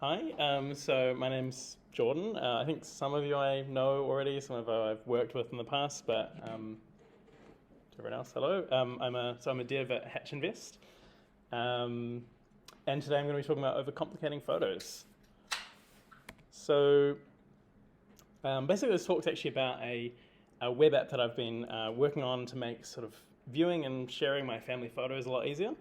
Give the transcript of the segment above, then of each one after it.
Hi, so my name's Jordan. I think some of you I know already, some of you I've worked with in the past, but to everyone else, hello. I'm a dev at Hatch Invest, um, and today I'm going to be talking about over-complicating photos. So basically, this talk's actually about a web app that I've been working on to make sort of viewing and sharing my family photos a lot easier.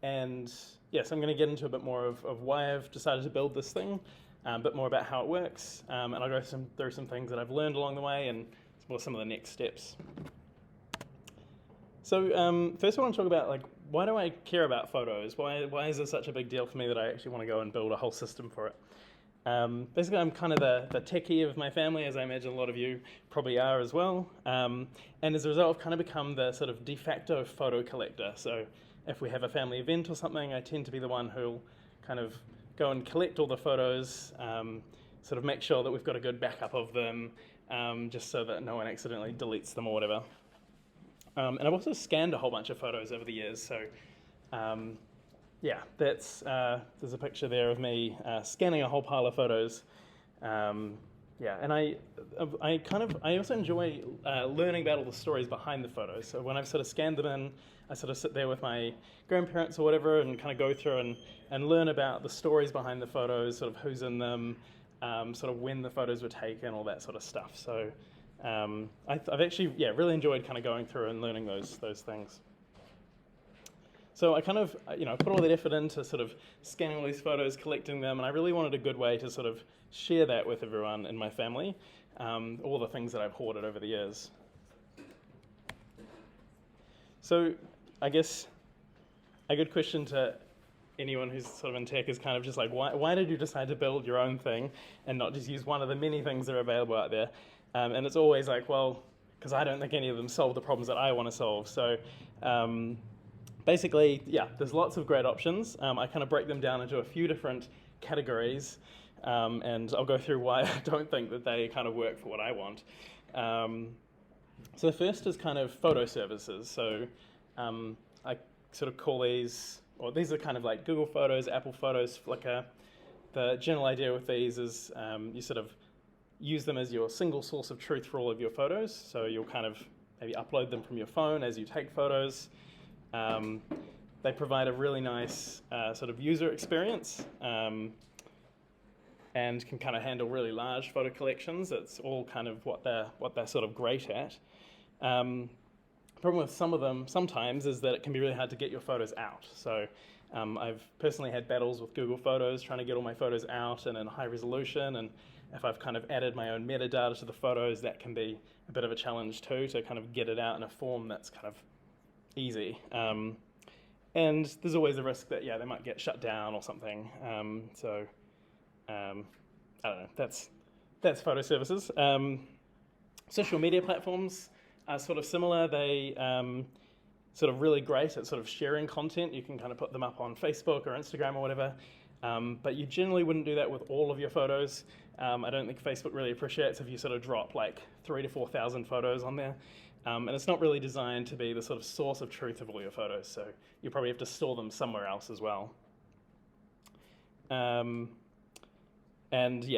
And yes, I'm going to get into a bit more of why I've decided to build this thing, a bit more about how it works, and I'll go through some things that I've learned along the way and some of the next steps. So first I want to talk about why do I care about photos? Why is it such a big deal for me that I actually want to go and build a whole system for it? Basically, I'm kind of the techie of my family, as I imagine a lot of you probably are as well. And as a result, I've kind of become the sort of de facto photo collector. So if we have a family event or something, I tend to be the one who'll kind of go and collect all the photos, sort of make sure that we've got a good backup of them, just so that no one accidentally deletes them or whatever. And I've also scanned a whole bunch of photos over the years, so yeah, there's a picture there of me scanning a whole pile of photos. Yeah, and I also enjoy learning about all the stories behind the photos. So when I've sort of scanned them in, I sort of sit there with my grandparents or whatever and kind of go through and learn about the stories behind the photos, sort of who's in them, sort of when the photos were taken, all that sort of stuff. So I've actually, really enjoyed kind of going through and learning those things. So I kind of, put all that effort into sort of scanning all these photos, collecting them, and I really wanted a good way to sort of share that with everyone in my family, all the things that I've hoarded over the years. So I guess a good question to anyone who's sort of in tech is kind of just like, why did you decide to build your own thing and not just use one of the many things that are available out there? And it's always like, well, because I don't think any of them solve the problems that I want to solve. So basically, there's lots of great options. I kind of break them down into a few different categories, and I'll go through why I don't think that they kind of work for what I want. So the first is kind of photo services. So I sort of call these are kind of like Google Photos, Apple Photos, Flickr. The general idea with these is you sort of use them as your single source of truth for all of your photos. So you'll kind of maybe upload them from your phone as you take photos. They provide a really nice sort of user experience and can kind of handle really large photo collections. It's all kind of what they're sort of great at. Problem with some of them sometimes is that it can be really hard to get your photos out. So I've personally had battles with Google Photos trying to get all my photos out and in high resolution, and if I've kind of added my own metadata to the photos, that can be a bit of a challenge too, to kind of get it out in a form that's kind of easy. And there's always a risk that they might get shut down or something. So I don't know, that's photo services. Social media platforms are sort of similar. They sort of really great at sort of sharing content. You can kind of put them up on Facebook or Instagram or whatever, but you generally wouldn't do that with all of your photos. I don't think Facebook really appreciates if you sort of drop like 3,000 to 4,000 photos on there. And it's not really designed to be the sort of source of truth of all your photos, so you probably have to store them somewhere else as well. And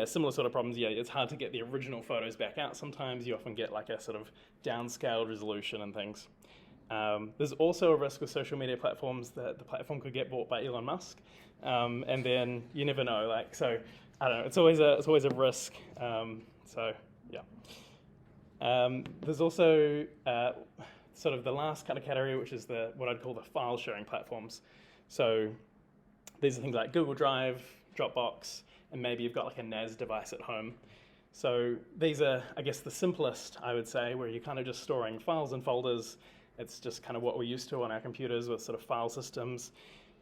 similar sort of problems. It's hard to get the original photos back out. Sometimes you often get like a sort of downscaled resolution and things. There's also a risk with social media platforms that the platform could get bought by Elon Musk, and then you never know. So I don't know. It's always a risk. There's also sort of the last kind of category, which is what I'd call the file sharing platforms. So these are things like Google Drive, Dropbox, and maybe you've got like a NAS device at home. So these are, I guess, the simplest, I would say, where you're kind of just storing files and folders. It's just kind of what we're used to on our computers with sort of file systems.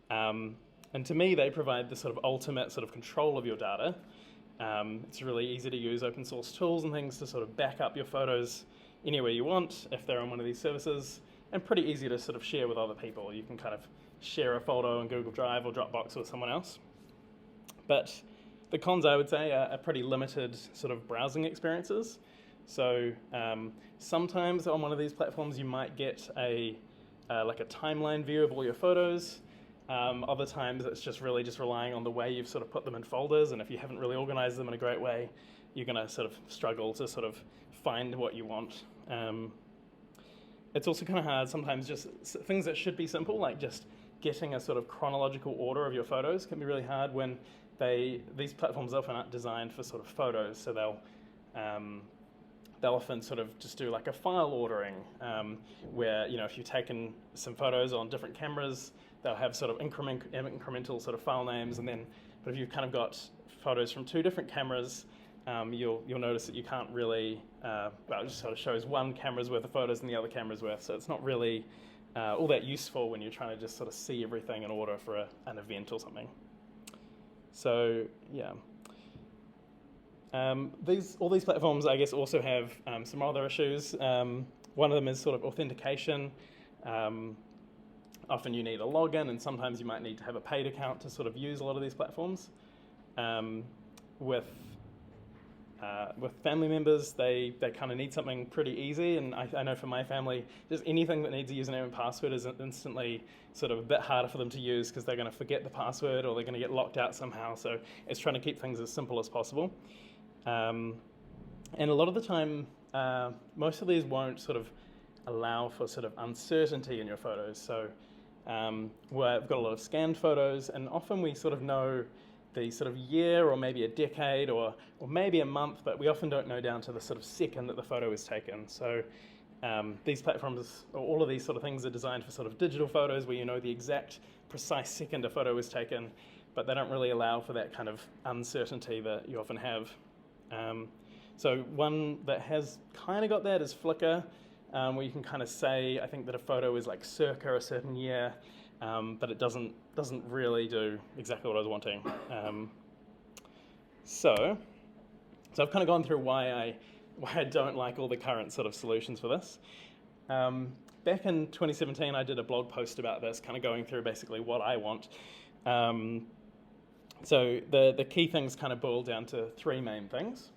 And to me, they provide the sort of ultimate sort of control of your data. It's really easy to use open source tools and things to sort of back up your photos anywhere you want if they're on one of these services, and pretty easy to sort of share with other people. You can kind of share a photo in Google Drive or Dropbox with someone else. But the cons, I would say, are pretty limited sort of browsing experiences. So sometimes on one of these platforms you might get like a timeline view of all your photos, Other times it's just really just relying on the way you've sort of put them in folders, and if you haven't really organized them in a great way, you're going to sort of struggle to sort of find what you want. It's also kind of hard sometimes, just things that should be simple, like just getting a sort of chronological order of your photos can be really hard when these platforms often aren't designed for sort of photos, so they'll often sort of just do like a file ordering, where, you know, if you've taken some photos on different cameras, they'll have sort of incremental sort of file names, and then, but if you've kind of got photos from two different cameras, you'll notice that you can't really, well, it just sort of shows one camera's worth of photos and the other camera's worth, so it's not really all that useful when you're trying to just sort of see everything in order for an event or something. So yeah, all these platforms, I guess, also have some other issues. One of them is sort of authentication. Often you need a login, and sometimes you might need to have a paid account to sort of use a lot of these platforms. With family members, they kind of need something pretty easy, and I know for my family, just anything that needs a username and password is instantly sort of a bit harder for them to use because they're going to forget the password or they're going to get locked out somehow, so it's trying to keep things as simple as possible. And a lot of the time, most of these won't sort of allow for sort of uncertainty in your photos, so we've got a lot of scanned photos, and often we sort of know the sort of year or maybe a decade or maybe a month, but we often don't know down to the sort of second that the photo is taken. So these platforms, or all of these sort of things, are designed for sort of digital photos where you know the exact precise second a photo was taken, but they don't really allow for that kind of uncertainty that you often have. So one that has kind of got that is Flickr, where you can kind of say, I think, that a photo is like circa a certain year, but it doesn't really do exactly what I was wanting. So I've kind of gone through why I don't like all the current sort of solutions for this. Back in 2017, I did a blog post about this, kind of going through basically what I want. So the key things kind of boil down to three main things.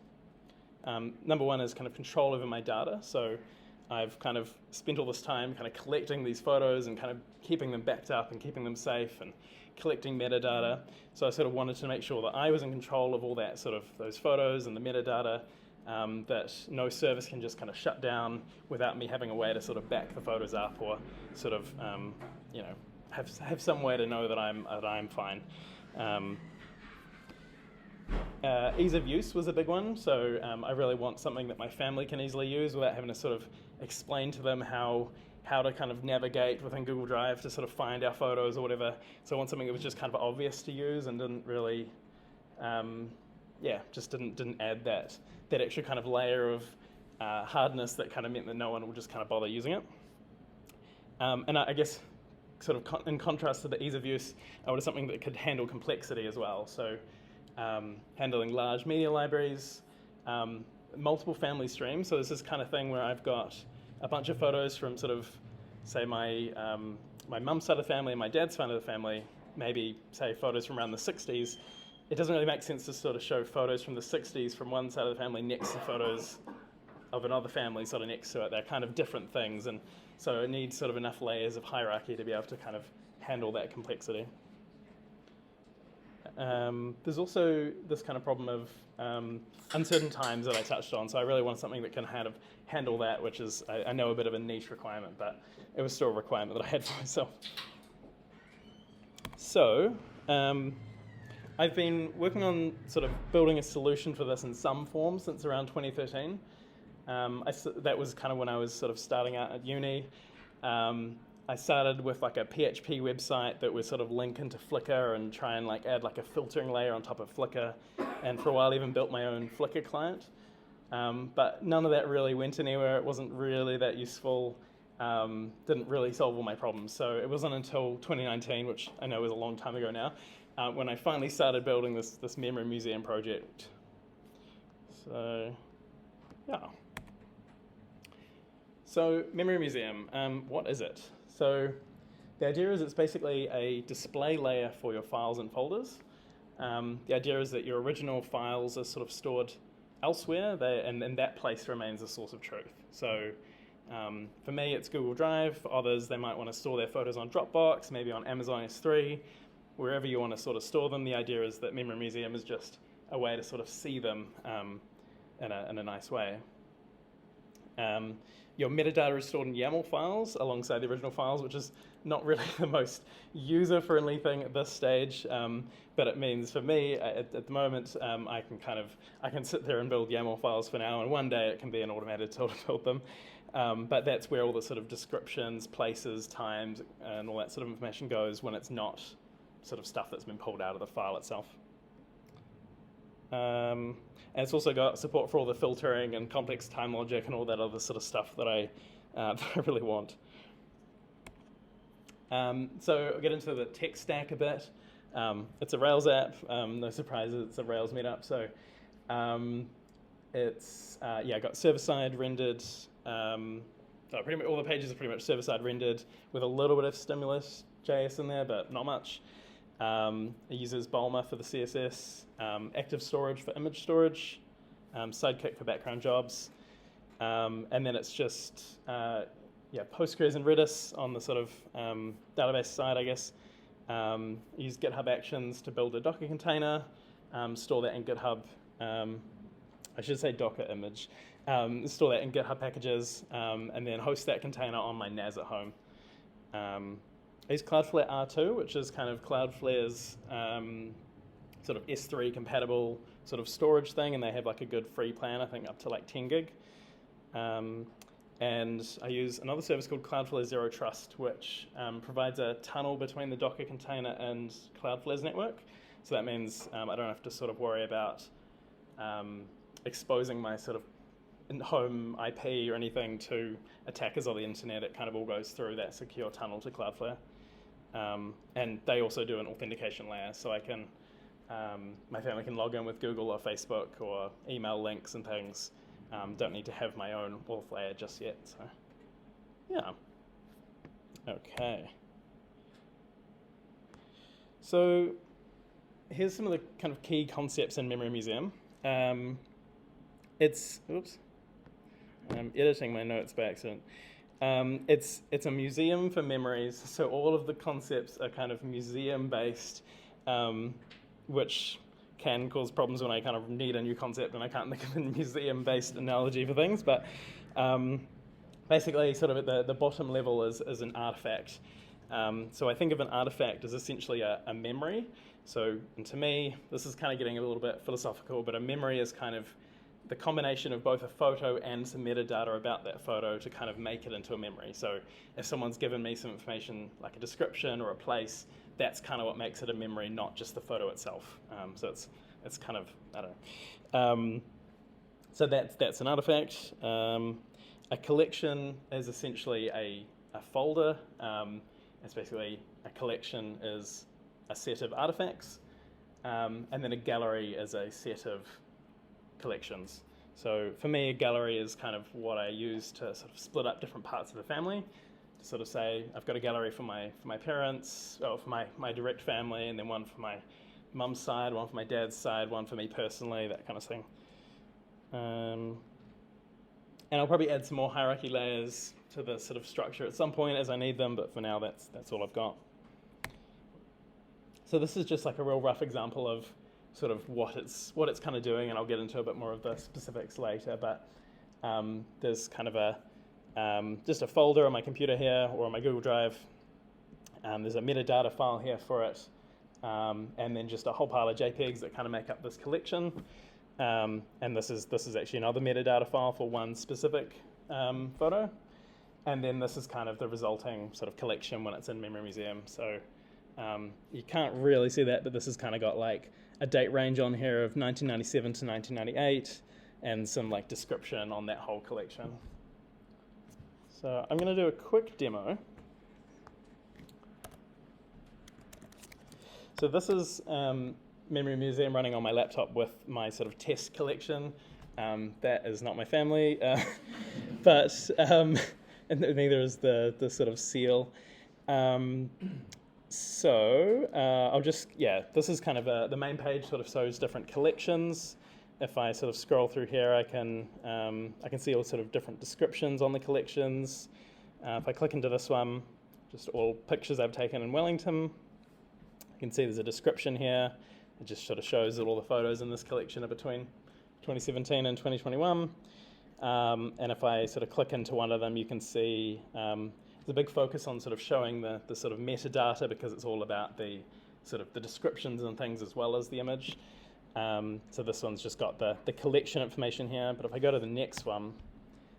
Number one is kind of control over my data. So I've kind of spent all this time kind of collecting these photos and kind of keeping them backed up and keeping them safe and collecting metadata. So I sort of wanted to make sure that I was in control of all that sort of those photos and the metadata, that no service can just kind of shut down without me having a way to sort of back the photos up or sort of, you know, have some way to know that I'm fine. Ease of use was a big one, so I really want something that my family can easily use without having to sort of explain to them how to kind of navigate within Google Drive to sort of find our photos or whatever. So I want something that was just kind of obvious to use and didn't really, just didn't add that extra kind of layer of hardness that kind of meant that no one would just kind of bother using it. And I guess sort of in contrast to the ease of use, I wanted something that could handle complexity as well. So handling large media libraries, multiple family streams. So this is kind of thing where I've got a bunch of photos from sort of, say, my mum's side of the family and my dad's side of the family, maybe, say, photos from around the 60s. It doesn't really make sense to sort of show photos from the 60s from one side of the family next to photos of another family sort of next to it. They're kind of different things, and so it needs sort of enough layers of hierarchy to be able to kind of handle that complexity. There's also this kind of problem of uncertain times that I touched on, so I really want something that can kind of handle that, which is, I know, a bit of a niche requirement, but it was still a requirement that I had for myself. So I've been working on sort of building a solution for this in some form since around 2013. That was kind of when I was sort of starting out at uni. I started with like a PHP website that would sort of link into Flickr and try and like add like a filtering layer on top of Flickr, and for a while even built my own Flickr client. But none of that really went anywhere. It wasn't really that useful. Didn't really solve all my problems. So it wasn't until 2019, which I know is a long time ago now, when I finally started building this memory museum project. So, yeah. So memory museum, what is it? So the idea is it's basically a display layer for your files and folders. The idea is that your original files are sort of stored elsewhere, and that place remains a source of truth. So For me, it's Google Drive. For others, they might want to store their photos on Dropbox, maybe on Amazon S3, wherever you want to sort of store them. The idea is that Memory Museum is just a way to sort of see them in a nice way. Your metadata is stored in YAML files alongside the original files, which is not really the most user-friendly thing at this stage, but it means for me at the moment I can sit there and build YAML files for now, and one day it can be an automated tool to build them. But that's where all the sort of descriptions, places, times, and all that sort of information goes when it's not sort of stuff that's been pulled out of the file itself. And it's also got support for all the filtering and complex time logic and all that other sort of stuff that I really want. So I'll get into the tech stack a bit. It's a Rails app. No surprises, it's a Rails meetup. So it's got server-side rendered. Pretty much all the pages are pretty much server-side rendered with a little bit of stimulus JS in there, but not much. It uses Bulma for the CSS, active storage for image storage, Sidekick for background jobs, and then it's just Postgres and Redis on the sort of database side, I guess. Use GitHub Actions to build a Docker container, store that in GitHub. I should say Docker image. Store that in GitHub packages, and then host that container on my NAS at home. I use Cloudflare R2, which is kind of Cloudflare's sort of S3 compatible sort of storage thing, and they have like a good free plan, I think up to like 10 gig. And I use another service called Cloudflare Zero Trust, which provides a tunnel between the Docker container and Cloudflare's network. So that means I don't have to sort of worry about exposing my sort of home IP or anything to attackers on the internet. It kind of all goes through that secure tunnel to Cloudflare. And they also do an authentication layer, so I can, my family can log in with Google or Facebook or email links and things. Don't need to have my own auth layer just yet. So, yeah. Okay. So here's some of the kind of key concepts in Memory Museum. I'm editing my notes by accident. It's a museum for memories, so all of the concepts are kind of museum-based, which can cause problems when I kind of need a new concept and I can't think of a museum-based analogy for things, but basically sort of at the bottom level is an artifact. So I think of an artifact as essentially a memory. So, and to me, this is kind of getting a little bit philosophical, but a memory is kind of the combination of both a photo and some metadata about that photo to kind of make it into a memory. So if someone's given me some information like a description or a place, that's kind of what makes it a memory, not just the photo itself. So it's kind of, I don't know. So that's an artifact. A collection is essentially a folder. It's basically a collection is a set of artifacts, and then a gallery is a set of collections. So for me, a gallery is kind of what I use to sort of split up different parts of the family, to sort of say I've got a gallery for my parents, or for my direct family, and then one for my mum's side, one for my dad's side, one for me personally, that kind of thing. And I'll probably add some more hierarchy layers to the sort of structure at some point as I need them, but for now that's all I've got. So this is just like a real rough example of sort of what it's kind of doing, and I'll get into a bit more of the specifics later, but there's kind of just a folder on my computer here or on my Google Drive. There's a metadata file here for it, and then just a whole pile of JPEGs that kind of make up this collection. And this is actually another metadata file for one specific photo, and then this is kind of the resulting sort of collection when it's in Memory Museum. So you can't really see that, but this has kind of got like a date range on here of 1997 to 1998 and some like description on that whole collection. So I'm going to do a quick demo. So this is Memory Museum running on my laptop with my sort of test collection. That is not my family, but and neither is the sort of seal. So I'll just, this is kind of the main page sort of shows different collections. if I sort of scroll through here, I can see all sort of different descriptions on the collections. If I click into this one, just all pictures I've taken in Wellington, you can see there's a description here. It just sort of shows that all the photos in this collection are between 2017 and 2021. And if I sort of click into one of them, you can see there's a big focus on sort of showing the sort of metadata, because it's all about the sort of the descriptions and things as well as the image. So this one's just got the collection information here, but if I go to the next one,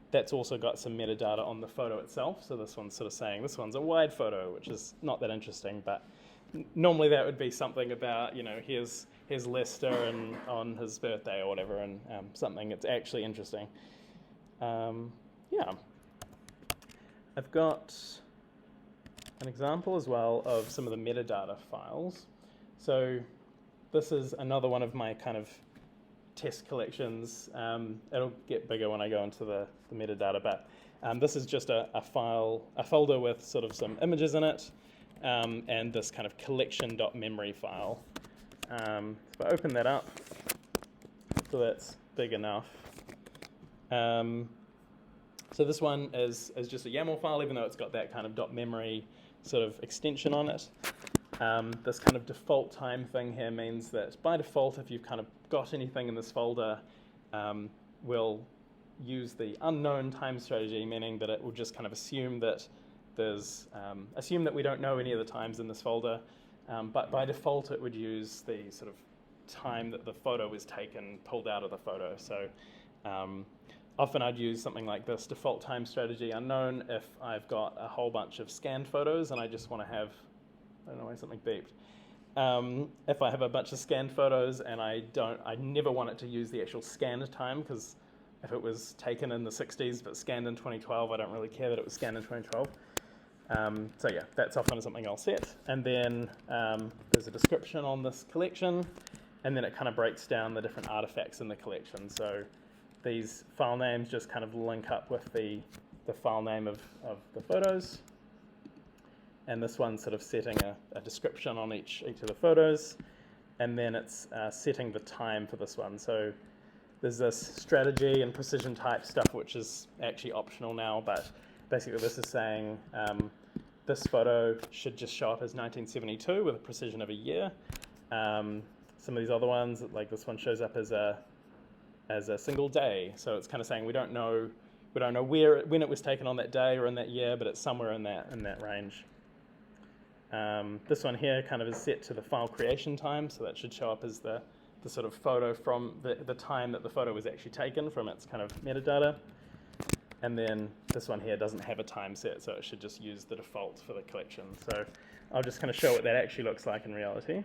that's also got some metadata on the photo itself. So this one's sort of saying this one's a wide photo, which is not that interesting, but normally that would be something about, you know, here's Lester and on his birthday or whatever, and something that's actually interesting. Yeah. I've got an example as well of some of the metadata files. So this is another one of my kind of test collections. It'll get bigger when I go into the metadata, but this is just a folder with sort of some images in it, and this kind of collection.memory file. If I open that up, so that's big enough. So this one is just a YAML file, even though it's got that kind of .memory sort of extension on it. This kind of default time thing here means that by default, if you've kind of got anything in this folder, we'll use the unknown time strategy, meaning that it will just kind of assume that assume that we don't know any of the times in this folder, but by default it would use the sort of time that the photo was taken pulled out of the photo. So often I'd use something like this, default time strategy unknown, if I've got a whole bunch of scanned photos and I just want to have, I don't know why something beeped. If I have a bunch of scanned photos and I never want it to use the actual scanned time, because if it was taken in the 60s but scanned in 2012, I don't really care that it was scanned in 2012. So yeah, that's often something I'll set. And then there's a description on this collection, and then it kind of breaks down the different artifacts in the collection. So these file names just kind of link up with the file name of the photos. And this one's sort of setting a description on each of the photos. And then it's setting the time for this one. So there's this strategy and precision type stuff, which is actually optional now, but basically this is saying this photo should just show up as 1972 with a precision of a year. Some of these other ones, like this one, shows up as a single day. So it's kind of saying we don't know when it was taken on that day or in that year, but it's somewhere in that range. This one here kind of is set to the file creation time, so that should show up as the sort of photo from the time that the photo was actually taken from its kind of metadata. And then this one here doesn't have a time set, so it should just use the default for the collection. So I'll just kind of show what that actually looks like in reality.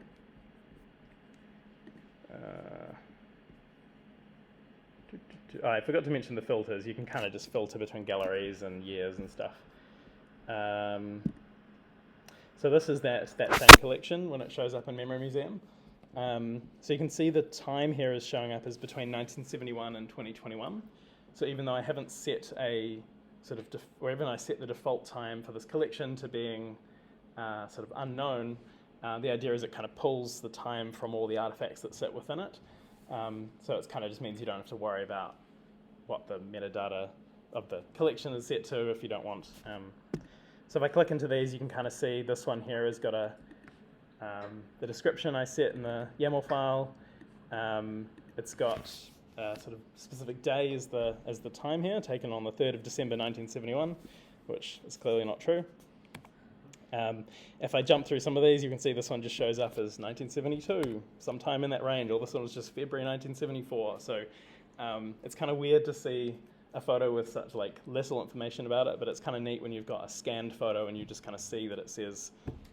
I forgot to mention the filters. You can kind of just filter between galleries and years and stuff. So this is that same collection when it shows up in Memory Museum. So you can see the time here is showing up as between 1971 and 2021. So even though I haven't set a sort of, or even I set the default time for this collection to being sort of unknown, the idea is it kind of pulls the time from all the artifacts that sit within it. So it kind of just means you don't have to worry about what the metadata of the collection is set to if you don't want. So if I click into these, you can kind of see this one here has got the description I set in the YAML file. It's got sort of specific day as the time here, taken on the 3rd of December 1971, which is clearly not true. If I jump through some of these, you can see this one just shows up as 1972, sometime in that range, or this one was just February 1974. So it's kind of weird to see a photo with such like little information about it, but it's kind of neat when you've got a scanned photo and you just kind of see that it says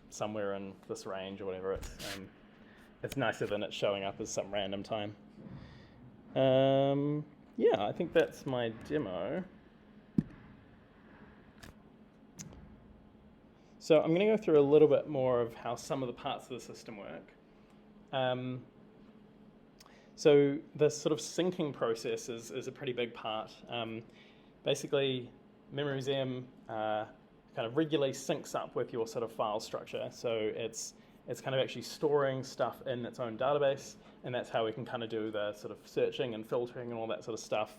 somewhere in this range or whatever. It's nicer than it showing up as some random time. Yeah, I think that's my demo. So I'm going to go through a little bit more of how some of the parts of the system work. So the sort of syncing process is a pretty big part. Basically, Memory Museum kind of regularly syncs up with your sort of file structure. So it's it's kind of actually storing stuff in its own database, and that's how we can kind of do the sort of searching and filtering and all that sort of stuff,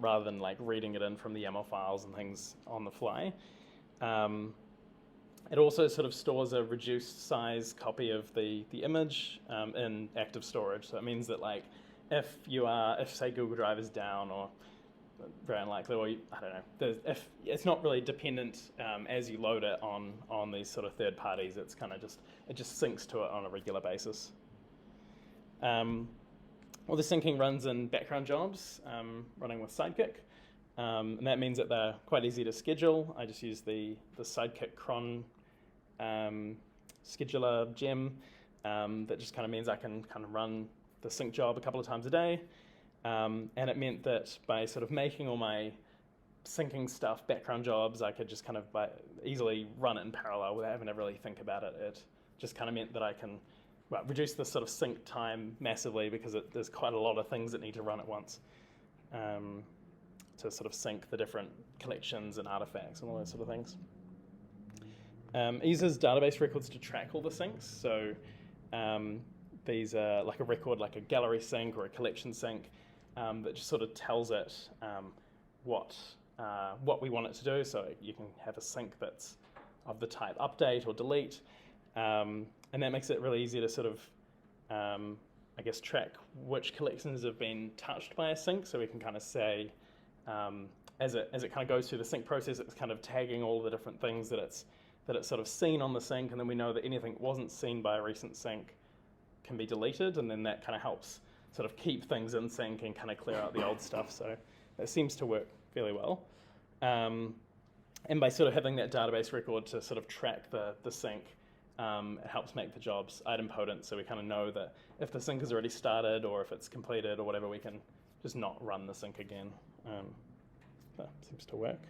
rather than like reading it in from the YAML files and things on the fly. It also sort of stores a reduced size copy of the image in active storage. So it means that like if say Google Drive is down, or very unlikely, or I don't know, if it's not really dependent as you load it on these sort of third parties, it's kind of it just syncs to it on a regular basis. All the syncing runs in background jobs, running with Sidekick, and that means that they're quite easy to schedule. I just use the Sidekick cron scheduler gem that just kind of means I can kind of run the sync job a couple of times a day. And it meant that by sort of making all my syncing stuff background jobs, I could just kind of easily run it in parallel without having to really think about it. It just kind of meant that I can reduce the sort of sync time massively, because there's quite a lot of things that need to run at once to sort of sync the different collections and artifacts and all those sort of things. It uses database records to track all the syncs. So these are like a record, like a gallery sync or a collection sync, that just sort of tells it what we want it to do. So you can have a sync that's of the type update or delete, and that makes it really easy to sort of, I guess, track which collections have been touched by a sync. So we can kind of say, as it kind of goes through the sync process, it's kind of tagging all the different things that it's sort of seen on the sync, and then we know that anything that wasn't seen by a recent sync can be deleted, and then that kind of helps sort of keep things in sync and kind of clear out the old stuff. So that seems to work fairly well. And by sort of having that database record to sort of track the sync, it helps make the jobs idempotent, so we kind of know that if the sync has already started or if it's completed or whatever, we can just not run the sync again. That seems to work.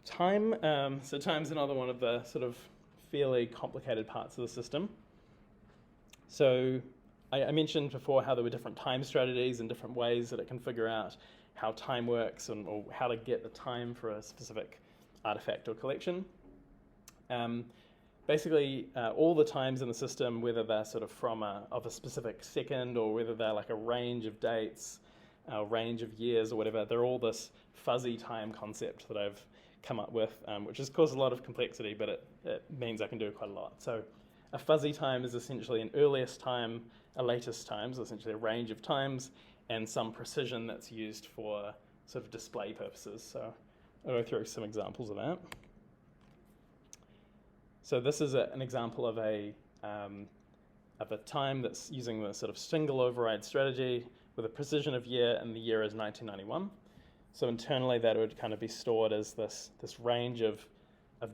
Time. So time's another one of the sort of fairly complicated parts of the system. So I mentioned before how there were different time strategies and different ways that it can figure out how time works or how to get the time for a specific artifact or collection. Basically, all the times in the system, whether they're sort of of a specific second or whether they're like a range of dates, a range of years or whatever, they're all this fuzzy time concept that I've come up with, which has caused a lot of complexity, but it means I can do quite a lot. So a fuzzy time is essentially an earliest time, a latest time, so essentially a range of times, and some precision that's used for sort of display purposes. So I'll go through some examples of that. So this is an example of a time that's using the sort of single override strategy with a precision of year, and the year is 1991. So internally that would kind of be stored as this range of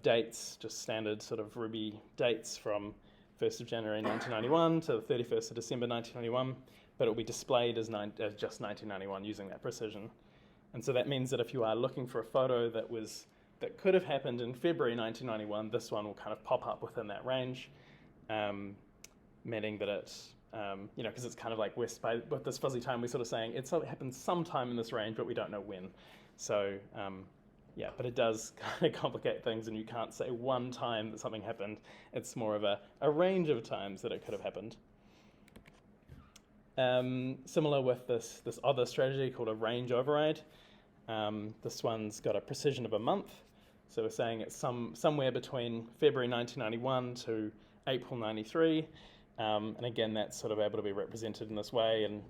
dates, just standard sort of Ruby dates from 1st of January 1991 to the 31st of December 1991, but it will be displayed as just 1991 using that precision. And so that means that if you are looking for a photo that could have happened in February 1991, this one will kind of pop up within that range, meaning that it's, because it's kind of like with this fuzzy time, we're sort of saying it happened sometime in this range, but we don't know when. So, but it does kind of complicate things, and you can't say one time that something happened. It's more of a range of times that it could have happened. Similar with this other strategy called a range override. This one's got a precision of a month. So we're saying it's somewhere between February 1991 to April 93. And again, that's sort of able to be represented in this way, and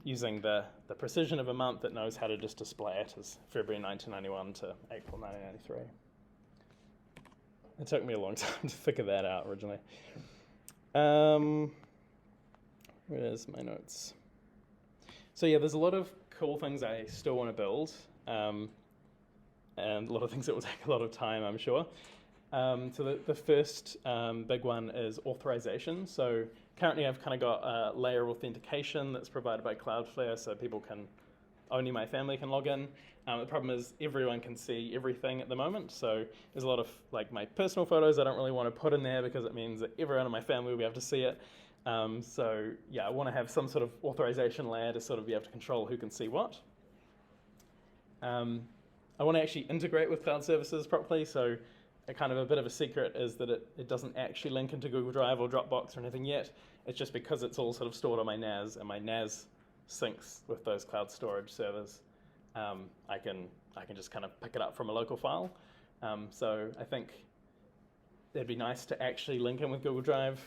using the precision of a month that knows how to just display it as February 1991 to April 1993. It took me a long time to figure that out originally. Where's my notes? So yeah, there's a lot of cool things I still want to build, and a lot of things that will take a lot of time, I'm sure. So the first big one is authorization. So currently I've kind of got a layer of authentication that's provided by Cloudflare, so only my family can log in. The problem is everyone can see everything at the moment, so there's a lot of my personal photos I don't really want to put in there because it means that everyone in my family will be able to see it. So yeah, I want to have some sort of authorization layer to sort of be able to control who can see what. I want to actually integrate with cloud services properly, so a kind of a bit of a secret is that it doesn't actually link into Google Drive or Dropbox or anything yet. It's just because it's all sort of stored on my NAS, and my NAS syncs with those cloud storage servers. I can just kind of pick it up from a local file. So I think it'd be nice to actually link in with Google Drive.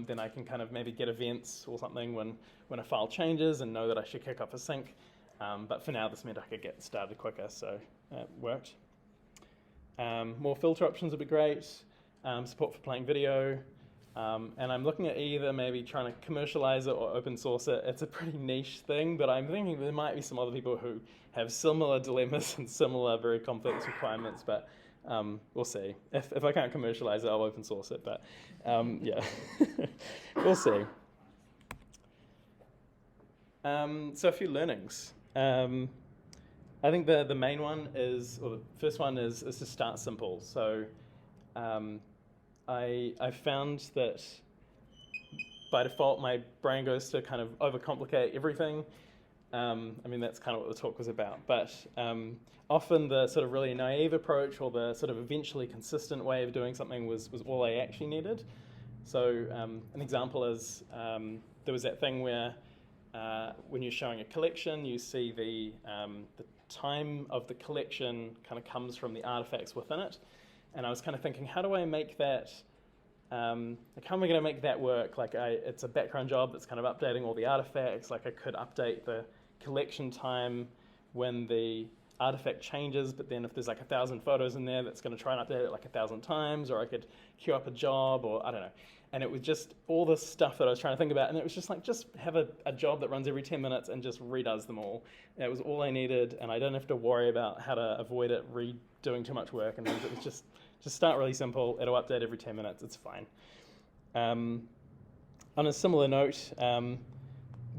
Then I can kind of maybe get events or something when a file changes and know that I should kick off a sync. But for now, this meant I could get started quicker, so it worked. More filter options would be great. Support for playing video. And I'm looking at either maybe trying to commercialize it or open source it. It's a pretty niche thing, but I'm thinking there might be some other people who have similar dilemmas and similar very complex requirements, but we'll see. If I can't commercialize it, I'll open source it, but yeah, we'll see. So a few learnings. I think the main one is, or the first one is to start simple. So I found that by default my brain goes to kind of overcomplicate everything. I mean, that's kind of what the talk was about. But often the sort of really naive approach or the sort of eventually consistent way of doing something was all I actually needed. So an example is there was that thing where when you're showing a collection, you see the time of the collection kind of comes from the artifacts within it. And I was kind of thinking, how do I make that, like how am I going to make that work? Like it's a background job that's kind of updating all the artifacts. Like I could update the collection time when the artifact changes, but then if there's like 1,000 photos in there, that's going to try and update it like 1,000 times, or I could queue up a job, or I don't know. And it was just all this stuff that I was trying to think about, and it was just like, just have a job that runs every 10 minutes and just redoes them all. And it was all I needed, and I don't have to worry about how to avoid it redoing too much work and things. It was just start really simple. It'll update every 10 minutes. It's fine. On a similar note,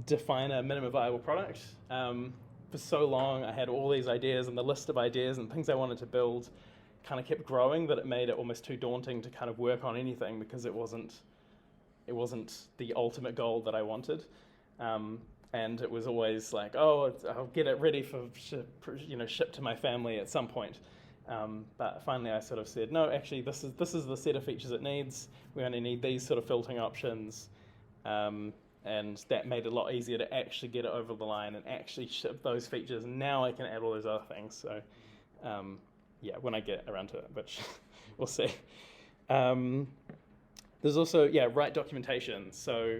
define a minimum viable product. For so long, I had all these ideas, and the list of ideas and things I wanted to build kind of kept growing, that it made it almost too daunting to kind of work on anything because it wasn't the ultimate goal that I wanted. And it was always like, oh, I'll get it ready for ship to my family at some point. But finally I sort of said, no, actually this is the set of features it needs. We only need these sort of filtering options. And that made it a lot easier to actually get it over the line and actually ship those features. And now I can add all those other things. So yeah, when I get around to it, which we'll see. There's also, write documentation. So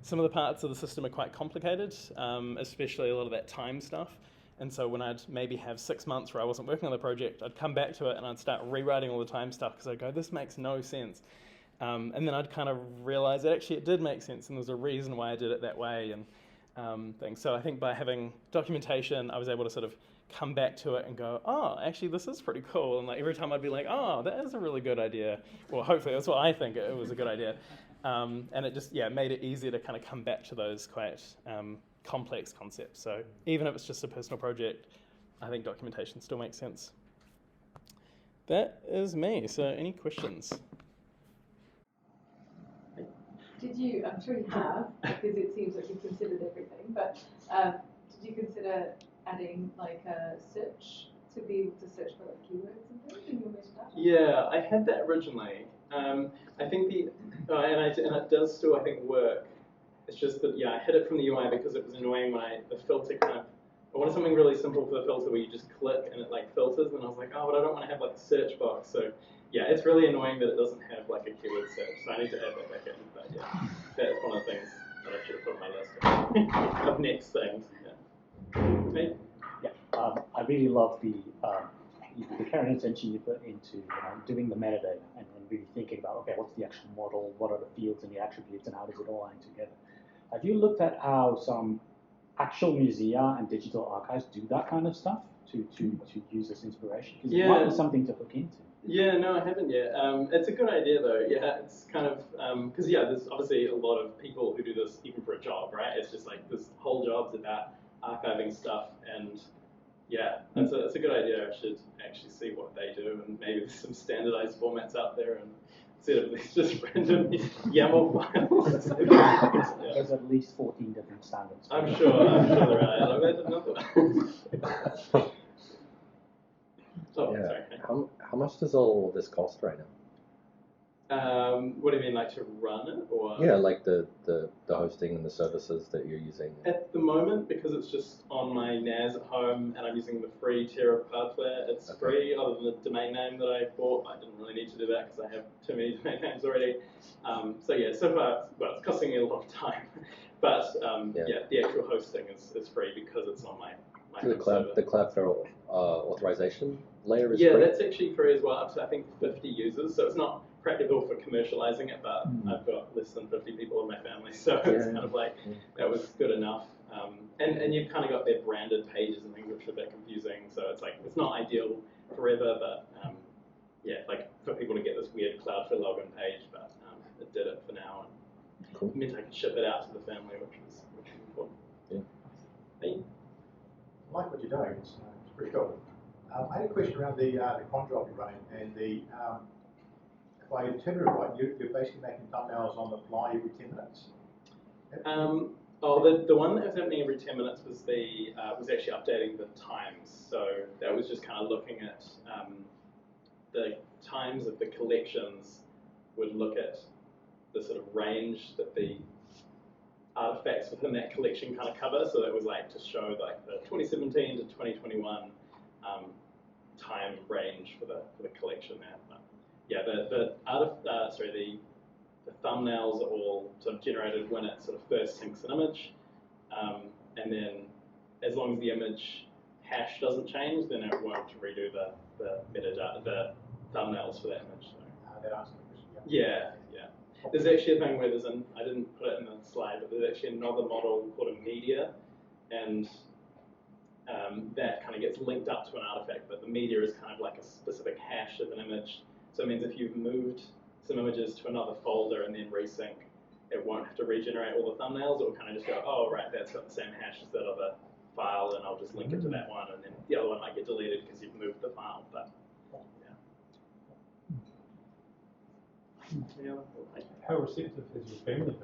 some of the parts of the system are quite complicated, especially a lot of that time stuff. And so when I'd maybe have 6 months where I wasn't working on the project, I'd come back to it and I'd start rewriting all the time stuff because I'd go, this makes no sense. And then I'd kind of realize that actually it did make sense and there's a reason why I did it that way and things. So I think by having documentation, I was able to sort of come back to it and go, oh, actually this is pretty cool. And like every time I'd be like, oh, that is a really good idea. Well, hopefully that's what I think it was a good idea. And it just, made it easier to kind of come back to those quite complex concepts. So even if it's just a personal project, I think documentation still makes sense. That is me. So any questions? Did you, I'm sure you have, because it seems like you've considered everything, but did you consider adding like a search to be able to search for like keywords and things in your metadata? Yeah, I had that originally. I think and it does still, I think, work. It's just that, I hid it from the UI because it was annoying when the filter kind of, I wanted something really simple for the filter where you just click and it like filters, and I was like, oh, but I don't want to have like a search box. So it's really annoying that it doesn't have like a keyword search. So I need to add that back in. But that's one of the things that I should have put on my list of next things. Me? I really love the current attention you put into doing the metadata and really thinking about, okay, what's the actual model, what are the fields and the attributes, and how does it all line together? Have you looked at how some actual musea and digital archives do that kind of stuff to use as inspiration? Because it might be something to look into. Yeah, no, I haven't yet. It's a good idea though. It's kind of, because there's obviously a lot of people who do this even for a job, right? It's just like this whole job's about archiving stuff, and it's a good idea. I should actually see what they do, and maybe there's some standardized formats out there, and instead of these just random YAML files. There's at least 14 different standards. I'm sure there are. I'll imagine another one. Sorry. How much does all this cost right now? What do you mean, like to run it, or? Yeah, like the hosting and the services that you're using. At the moment, because it's just on my NAS at home and I'm using the free tier of Cloudflare, it's free other than the domain name that I bought. I didn't really need to do that because I have too many domain names already. So yeah, so far, well, it's costing me a lot of time. But yeah, the actual hosting is free because it's on my home server. The Cloudflare authorization layer is free? free? That's actually free as well, up to I think 50 users. So it's not practical for commercializing it, but I've got less than 50 people in my family, so it's kind of like that was good enough. And you've kind of got their branded pages and things, which are a bit confusing. So it's like it's not ideal forever, but yeah, like for people to get this weird Cloudflare login page, but it did it for now, and it meant I could ship it out to the family, which was important. Yeah. Hey? I like what you're doing. It's pretty cool. I had a question around the con job you're running and the. If I interpret it right, you're basically making thumbnails on the fly every 10 minutes. The one that was happening every 10 minutes was was actually updating the times. So that was just kind of looking at the times of the collections would look at the sort of range that the artifacts within that collection kind of cover. So that was like to show like the 2017 to 2021 time range for the collection there. But yeah, the thumbnails are all sort of generated when it sort of first syncs an image, and then as long as the image hash doesn't change, then it won't redo the metadata, the thumbnails for that image. So. That answers the question. Yeah. There's actually a thing where I didn't put it in the slide, but there's actually another model called a media, and that kind of gets linked up to an artifact, but the media is kind of like a specific hash of an image. So it means if you've moved some images to another folder and then resync, it won't have to regenerate all the thumbnails. It will kind of just go, oh, right, that's got the same hash as that other file, and I'll just link it to that one, and then the other one might get deleted because you've moved the file. But yeah. How receptive has your family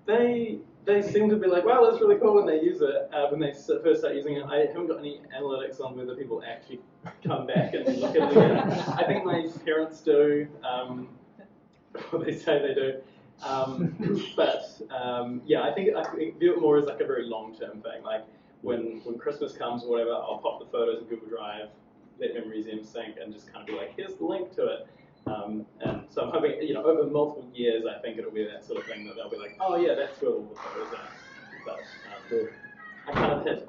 been? They seem to be like, wow, that's really cool when they use it. When they first start using it, I haven't got any analytics on whether people actually come back and look at it again. I think my parents do, or they say they do. Yeah, I think view it more as like a very long-term thing. Like when Christmas comes or whatever, I'll pop the photos in Google Drive, let Memory Museum sync, and just kind of be like, here's the link to it. And so I'm hoping, over multiple years, I think it'll be that sort of thing that they'll be like, oh yeah, that's where all the photos are. But I kind of had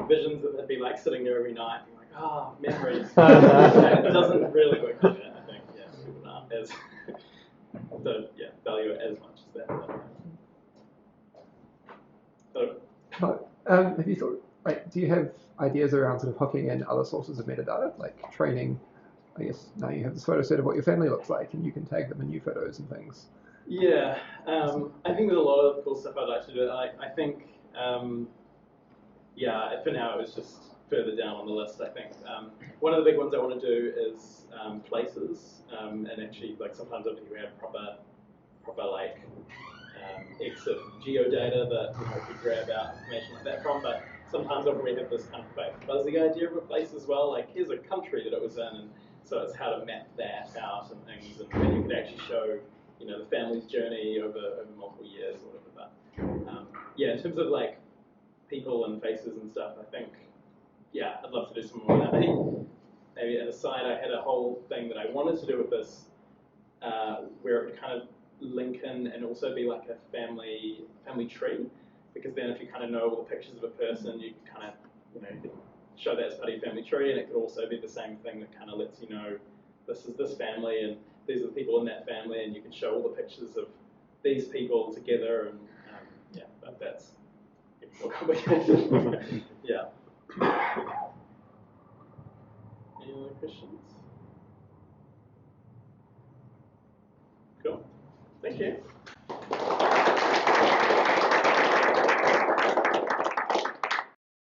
visions that they'd be like sitting there every night, being like, oh, memories. It doesn't really work like that, I think. Yeah, people aren't as don't value it as much as that. Have you thought, like, do you have ideas around sort of hooking in other sources of metadata, like training? I guess now you have this photo set of what your family looks like, and you can tag them in new photos and things. Yeah, I think there's a lot of cool stuff I'd like to do. I think, for now it was just further down on the list. I think one of the big ones I want to do is places, and actually, like sometimes I think we have proper like EXIF geodata that we could grab out information like that from, but sometimes I probably have this kind of quite fuzzy idea of a place as well. Like here's a country that it was in, and so it's how to map that out and things, and then you could actually show, the family's journey over multiple years or whatever. But in terms of like people and faces and stuff, I think, I'd love to do some more of that. Maybe an aside, I had a whole thing that I wanted to do with this, where it would kind of link in and also be like a family tree, because then if you kind of know all the pictures of a person, you can kind of, show that as part of your family tree, and it could also be the same thing that kind of lets you know this is this family and these are the people in that family, and you can show all the pictures of these people together, and but that's more complicated. Yeah. Any other questions? Cool. Thank you.